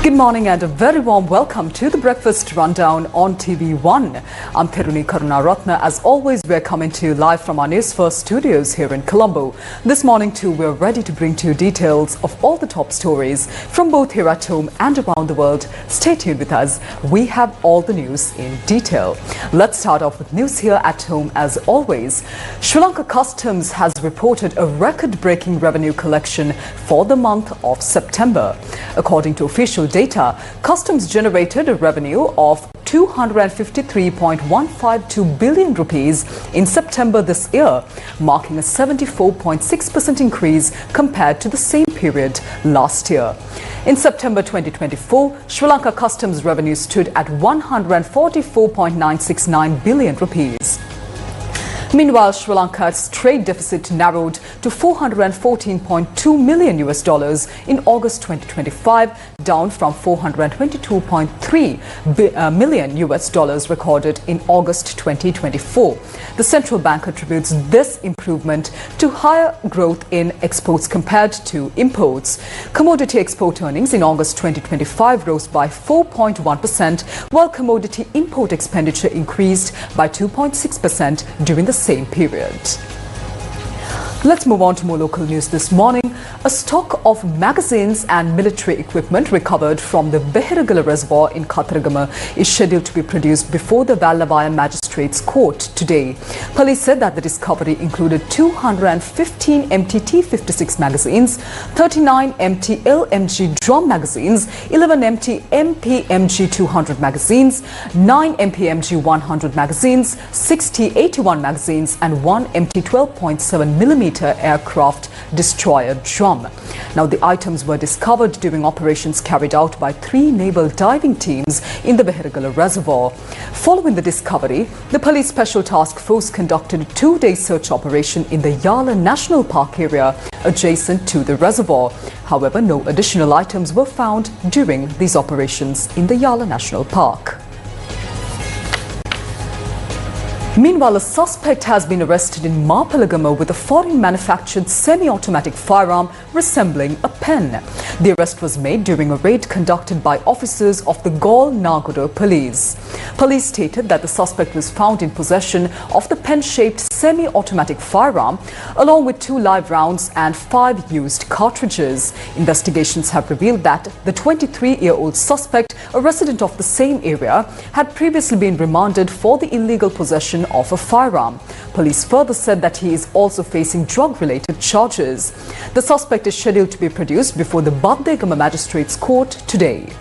Good morning and a very warm welcome to the Breakfast Rundown on TV1. I'm Therunee Karunarathna. As always, we're coming to you live from our Newsfirst studios here in Colombo. This morning too, we're ready to bring to you details of all the top stories from both here at home and around the world. Stay tuned with us. We have all the news in detail. Let's start off with news here at home as always. Sri Lanka Customs has reported a record-breaking revenue collection for the month of September. According to official data, Customs generated a revenue of 253.152 billion rupees in September this year, marking a 74.6% increase compared to the same period last year. In September 2024, Sri Lanka Customs revenue stood at 144.969 billion rupees. Meanwhile, Sri Lanka's trade deficit narrowed to $414.2 million in August 2025, down from $422.3 million recorded in August 2024. The central bank attributes this improvement to higher growth in exports compared to imports. Commodity export earnings in August 2025 rose by 4.1%, while commodity import expenditure increased by 2.6% during the same period. Let's move on to more local news this morning. A stock of magazines and military equipment recovered from the Beheragala Reservoir in Katharagama is scheduled to be produced before the Vallavaya Magistrates Court today. Police said that the discovery included 215 empty T56 magazines, 39 empty LMG drum magazines, 11 empty MPMG 200 magazines, 9 MPMG 100 magazines, 60 81 magazines and 1 empty 12.7mm aircraft destroyer drum. Now, the items were discovered during operations carried out by 3 naval diving teams in the Beheragala Reservoir. Following the discovery, the Police Special Task Force conducted a 2-day search operation in the Yala National Park area adjacent to the reservoir. However, no additional items were found during these operations in the Yala National Park. Meanwhile, a suspect has been arrested in Mapalagama with a foreign-manufactured semi-automatic firearm resembling a pen. The arrest was made during a raid conducted by officers of the Gaul Nagoda police. Police stated that the suspect was found in possession of the pen-shaped semi-automatic firearm, along with 2 live rounds and 5 used cartridges. Investigations have revealed that the 23-year-old suspect, a resident of the same area, had previously been remanded for the illegal possession of a firearm. Police further said that he is also facing drug-related charges. The suspect is scheduled to be produced before the Badegama Magistrates Court today.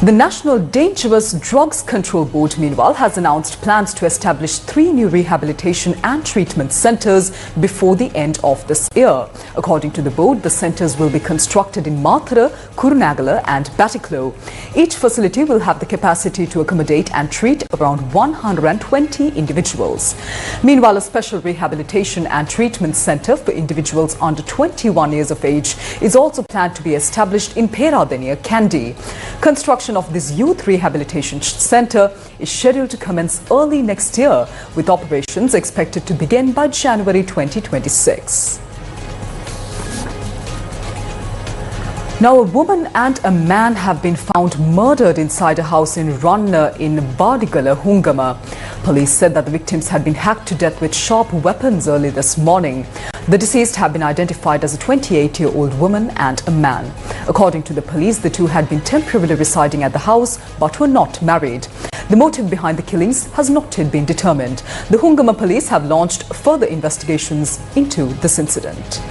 The National Dangerous Drugs Control Board, meanwhile, has announced plans to establish 3 new rehabilitation and treatment centres before the end of this year. According to the board, the centres will be constructed in Mathura, Kurunegala and Batticaloa. Each facility will have the capacity to accommodate and treat around 120 individuals. Meanwhile, a special rehabilitation and treatment centre for individuals under 21 years of age is also planned to be established in Peradeniya, Kandy. Construction of this youth rehabilitation centre is scheduled to commence early next year, with operations expected to begin by January 2026. Now, a woman and a man have been found murdered inside a house in Ranna in Badigala, Hungama. Police said that the victims had been hacked to death with sharp weapons early this morning. The deceased have been identified as a 28-year-old woman and a man. According to the police, the two had been temporarily residing at the house but were not married. The motive behind the killings has not yet been determined. The Hungama police have launched further investigations into this incident.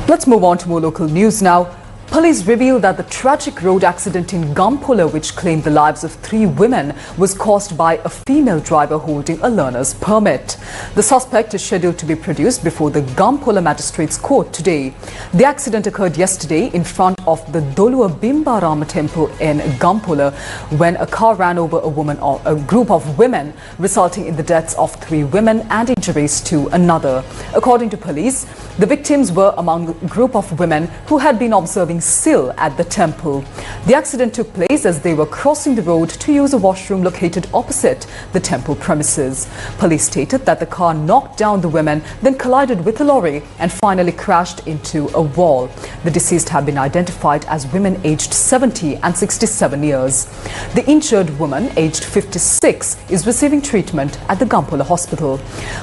Let's move on to more local news now. Police revealed that the tragic road accident in Gampola, which claimed the lives of 3 women, was caused by a female driver holding a learner's permit. The suspect is scheduled to be produced before the Gampola Magistrates Court today. The accident occurred yesterday in front of the Dolua Bimbarama temple in Gampola when a car ran over a group of women, resulting in the deaths of 3 women and injuries to another. According to police, the victims were among a group of women who had been observing being still at the temple. The accident took place as they were crossing the road to use a washroom located opposite the temple premises. Police stated that the car knocked down the women, then collided with a lorry and finally crashed into a wall. The deceased have been identified as women aged 70 and 67 years. The injured woman, aged 56, is receiving treatment at the Gampola hospital.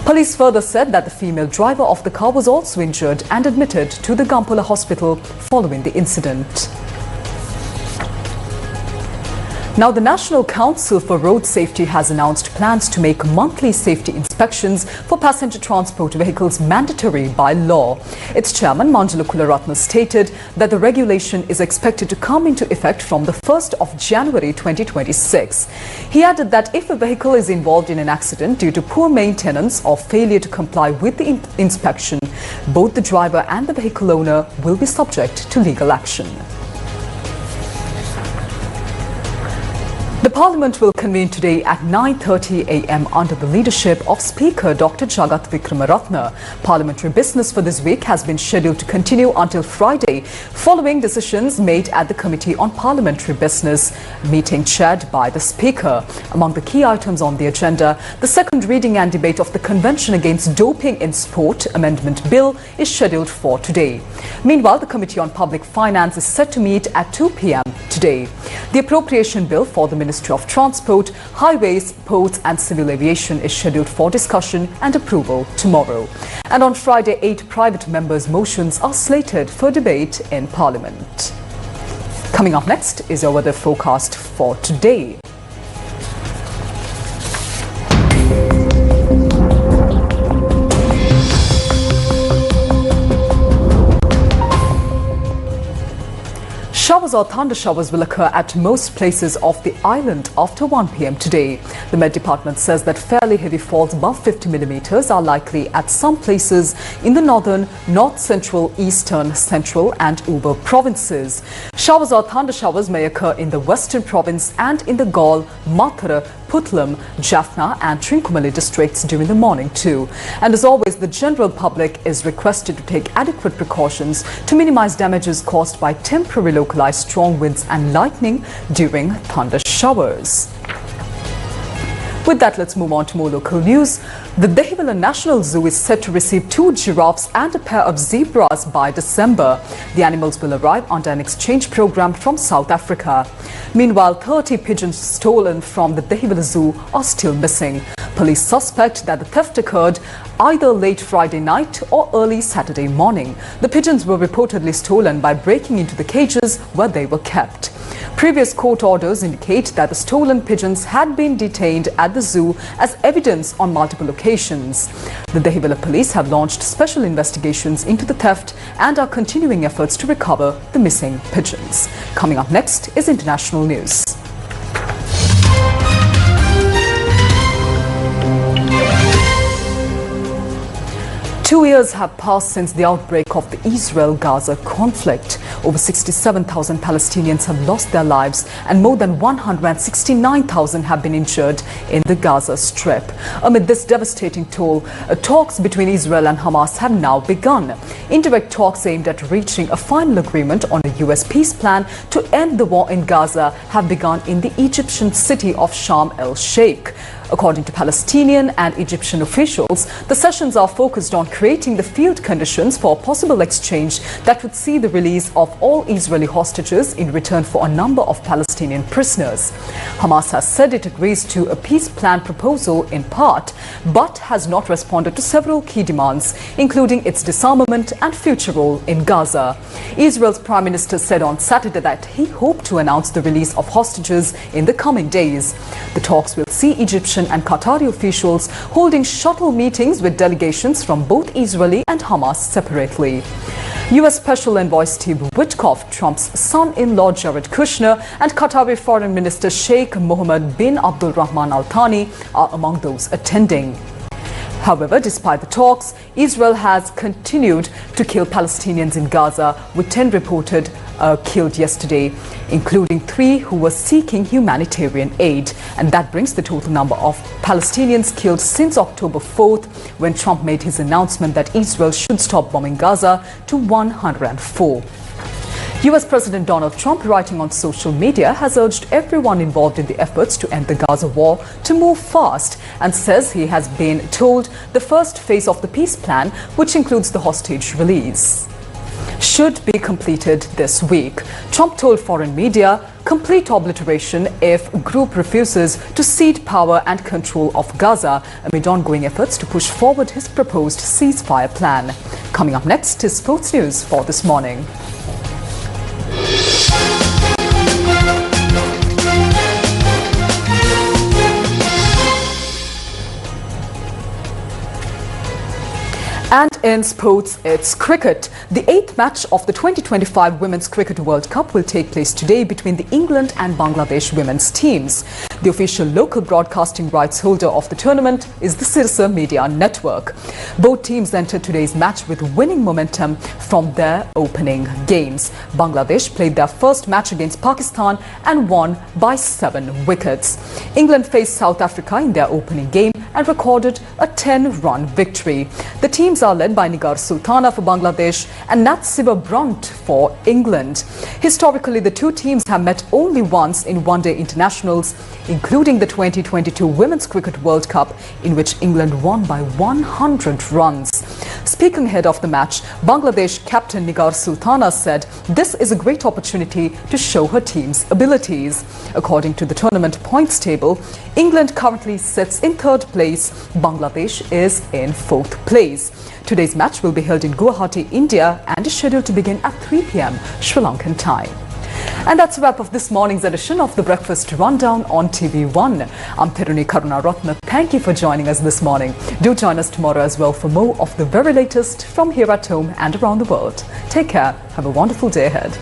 Police further said that the female driver of the car was also injured and admitted to the Gampola hospital following the incident. Now, the National Council for Road Safety has announced plans to make monthly safety inspections for passenger transport vehicles mandatory by law. Its chairman, Therunee Karunarathna, stated that the regulation is expected to come into effect from the 1st of January 2026. He added that if a vehicle is involved in an accident due to poor maintenance or failure to comply with the inspection, both the driver and the vehicle owner will be subject to legal action. The Parliament will convene today at 9:30 a.m. under the leadership of Speaker Dr. Jagat Vikramaratne. Parliamentary business for this week has been scheduled to continue until Friday, following decisions made at the Committee on Parliamentary Business meeting chaired by the Speaker. Among the key items on the agenda, the second reading and debate of the Convention Against Doping in Sport Amendment Bill is scheduled for today. Meanwhile, the Committee on Public Finance is set to meet at 2 p.m. today. The appropriation bill for the Ministry of Transport, Highways, Ports and Civil Aviation is scheduled for discussion and approval tomorrow. And on Friday, 8 private members' motions are slated for debate in Parliament. Coming up next is our weather forecast for today. Showers or thunder showers will occur at most places of the island after 1 p.m. today. The Met Department says that fairly heavy falls above 50 millimeters are likely at some places in the northern, north central, eastern, central and Uber provinces. Showers or thunder showers may occur in the western province and in the Gaul, Mathura, Putlam, Jaffna and Trincomalee districts during the morning too. And as always, the general public is requested to take adequate precautions to minimize damages caused by temporary localized strong winds and lightning during thunder showers. With that, let's move on to more local news. The Dehivala National Zoo is set to receive 2 giraffes and a pair of zebras by December. The animals will arrive under an exchange program from South Africa. Meanwhile, 30 pigeons stolen from the Dehivala Zoo are still missing. Police suspect that the theft occurred either late Friday night or early Saturday morning. The pigeons were reportedly stolen by breaking into the cages where they were kept. Previous court orders indicate that the stolen pigeons had been detained at the zoo as evidence on multiple occasions. The Dehivala police have launched special investigations into the theft and are continuing efforts to recover the missing pigeons. Coming up next is international news. Two years have passed since the outbreak of the Israel-Gaza conflict. Over 67,000 Palestinians have lost their lives and more than 169,000 have been injured in the Gaza Strip. Amid this devastating toll, talks between Israel and Hamas have now begun. Indirect talks aimed at reaching a final agreement on a US peace plan to end the war in Gaza have begun in the Egyptian city of Sharm el-Sheikh. According to Palestinian and Egyptian officials, the sessions are focused on creating the field conditions for a possible exchange that would see the release of all Israeli hostages in return for a number of Palestinian prisoners. Hamas has said it agrees to a peace plan proposal in part, but has not responded to several key demands, including its disarmament and future role in Gaza. Israel's Prime Minister said on Saturday that he hoped to announce the release of hostages in the coming days. The talks will see Egyptian and Qatari officials holding shuttle meetings with delegations from both Israeli and Hamas separately. U.S. Special Envoy Steve Witkoff, Trump's son-in-law Jared Kushner and Qatari Foreign Minister Sheikh Mohammed bin Abdul Rahman Al Thani are among those attending. However, despite the talks, Israel has continued to kill Palestinians in Gaza, with 10 reported killed yesterday, including 3 who were seeking humanitarian aid. And that brings the total number of Palestinians killed since October 4th, when Trump made his announcement that Israel should stop bombing Gaza, to 104. US President Donald Trump, writing on social media, has urged everyone involved in the efforts to end the Gaza war to move fast and says he has been told the first phase of the peace plan, which includes the hostage release, should be completed this week. Trump told foreign media complete obliteration if group refuses to cede power and control of Gaza amid ongoing efforts to push forward his proposed ceasefire plan. Coming up next is sports news for this morning. And in sports, it's cricket. The 8th match of the 2025 Women's Cricket World Cup will take place today between the England and Bangladesh women's teams. The official local broadcasting rights holder of the tournament is the Sirasa Media Network. Both teams entered today's match with winning momentum from their opening games. Bangladesh played their first match against Pakistan and won by 7 wickets. England faced South Africa in their opening game and recorded a 10-run victory. The teams are led by Nigar Sultana for Bangladesh and Natsiba Brunt for England. Historically, the two teams have met only once in one-day internationals, including the 2022 Women's Cricket World Cup, in which England won by 100 runs. Speaking ahead of the match, Bangladesh captain Nigar Sultana said this is a great opportunity to show her team's abilities. According to the tournament points table, England currently sits in 3rd place, Bangladesh is in 4th place. Today's match will be held in Guwahati, India, and is scheduled to begin at 3 p.m. Sri Lankan time. And that's a wrap of this morning's edition of the Breakfast Rundown on TV1. I'm Therunee Karunarathna. Thank you for joining us this morning. Do join us tomorrow as well for more of the very latest from here at home and around the world. Take care. Have a wonderful day ahead.